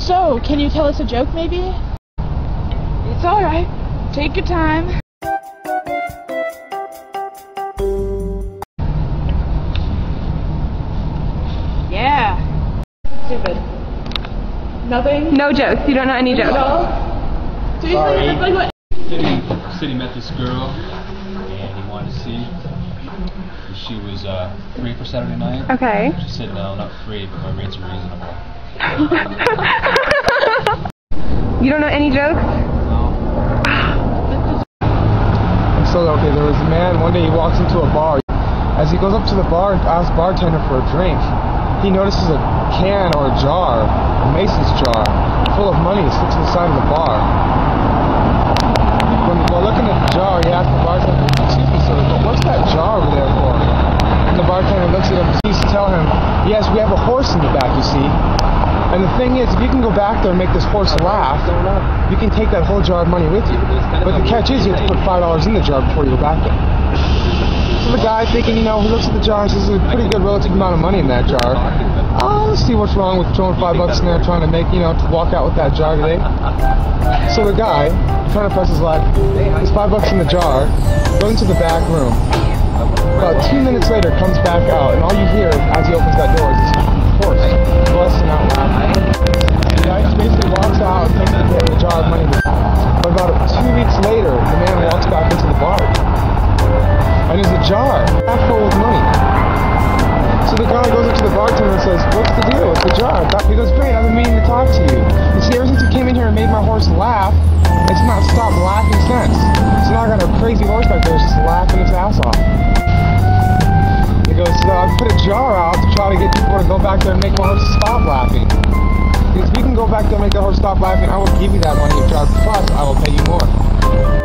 So, can you tell us a joke, maybe? It's alright. Take your time. Yeah. Stupid. Nothing? No jokes. You don't know any jokes. No? Sorry. Like what? City met this girl, and he wanted to see if she was free for Saturday night. Okay. She said, no, not free, but my rates are reasonable. You don't know any jokes? No. So, okay, there was a man, one day he walks into a bar. As he goes up to the bar and asks bartender for a drink, he notices a can or a jar, a Mason's jar, full of money sits to the side of the bar. While looking at the jar, he asks the bartender, excuse me sir, but what's that jar over there for? And the bartender looks at him and proceeds to tell him, yes, we have a horse in the back, you see. And the thing is, if you can go back there and make this horse laugh, you can take that whole jar of money with you. But the catch is you have to put $5 in the jar before you go back there. So the guy thinking, he looks at the jar and says there's a pretty good relative amount of money in that jar. Oh, let's see what's wrong with throwing $5 in there trying to make, to walk out with that jar today. So the guy, trying to press his luck, there's $5 in the jar, goes into the back room. About 2 minutes later, comes back out, and all you hear as he opens that door is this horse busting out laughing. The guy basically walks out and takes the jar of money. But about 2 weeks later, the man walks back into the bar. And there's a jar half full of money. So the guy goes up to the bartender and says, what's the deal? It's the jar. He goes, great, I've been meaning to talk to you. You see, ever since you came in here and made my horse laugh, it's not stopped laughing since. So now I got a crazy horse back there just laughing his ass off. He goes, so I put a jar out to try to get people to go back there and make my horse stop laughing. Because if you can go back there and make the horse stop laughing, I will give you that money in jar, plus I will pay you more.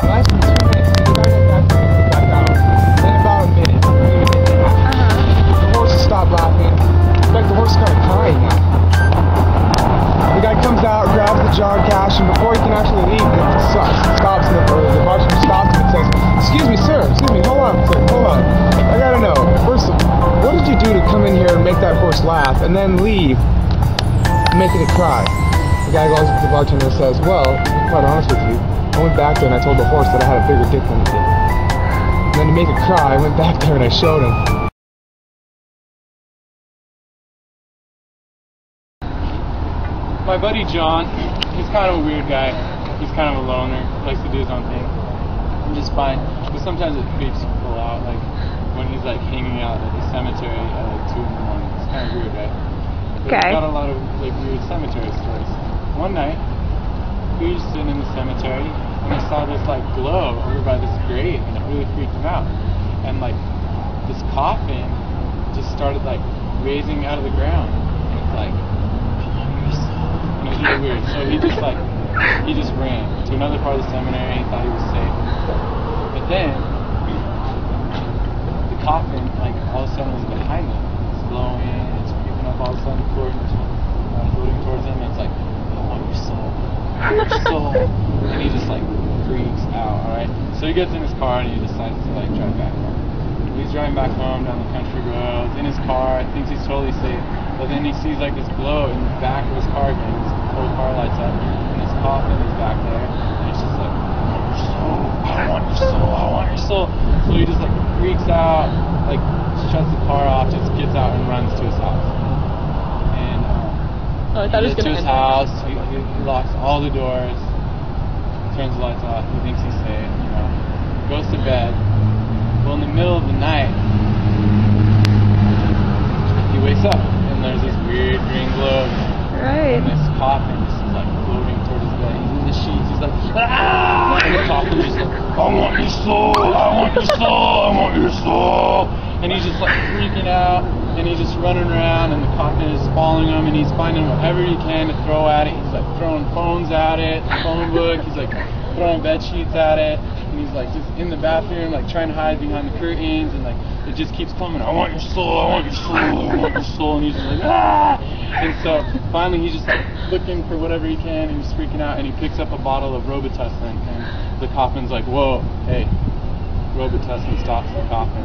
Less than 2 minutes, the guy goes back there and gets back out. In about a minute, the horse has stopped laughing. In fact, the horse is kind of crying now. The guy comes out, grabs the jar of cash, and before he can actually leave, the bartender stops him and says, excuse me, sir, hold on, I gotta know, first of all, what did you do to come in here and make that horse laugh, and then leave, making it cry? The guy goes to the bartender and says, well, to be quite honest with you, I went back there and I told the horse that I had a bigger dick than he did. And then to make it cry, I went back there and I showed him. My buddy John, he's kind of a weird guy. He's kind of a loner, likes to do his own thing. I'm just fine, but sometimes it creeps people out, like when he's like hanging out at the cemetery at like 2 in the morning. It's kind of weird, right? But Okay. He's got a lot of like weird cemetery stories. One night, we were just sitting in the cemetery, and I saw this like glow over by this grave, and it really freaked him out. And like this coffin just started like raising out of the ground, and it's like. It was really weird. So he just ran to another part of the seminary. He thought he was safe. But then the coffin, like all of a sudden, was behind him. It's glowing. It's creeping up. All of a sudden, floating towards him. And it's like, I want your soul. I want your soul. And he just like freaks out. All right. So he gets in his car and he decides to like drive back home. He's driving back home down the country roads in his car. Thinks he's totally safe. But then he sees like this glow in the back of his car again. His whole car lights up, and his coffin is back there, and it's just like, I want your soul, I want your soul. So he just like freaks out, like shuts the car off, just gets out and runs to his house. And I thought he gets to his house, he locks all the doors, turns the lights off, he thinks he's safe, goes to bed. Well, in the middle of the night, he wakes up. There's this weird green glow, and this coffin just is like floating toward his bed. He's in the sheets. He's like, ah! And the coffin just like, I want your soul, I want your soul, I want your soul. And he's just like freaking out, and he's just running around, and the coffin is following him, and he's finding whatever he can to throw at it. He's like throwing phones at it, phone book. He's like throwing bed sheets at it, and he's like just in the bathroom, like trying to hide behind the curtains, and like. It just keeps coming, I want your soul, I want your soul, I want your soul, and he's just like, ah! And so, finally, he's just like looking for whatever he can, and he's freaking out, and he picks up a bottle of Robitussin, and the coffin's like, whoa, hey, Robitussin stops the coffin.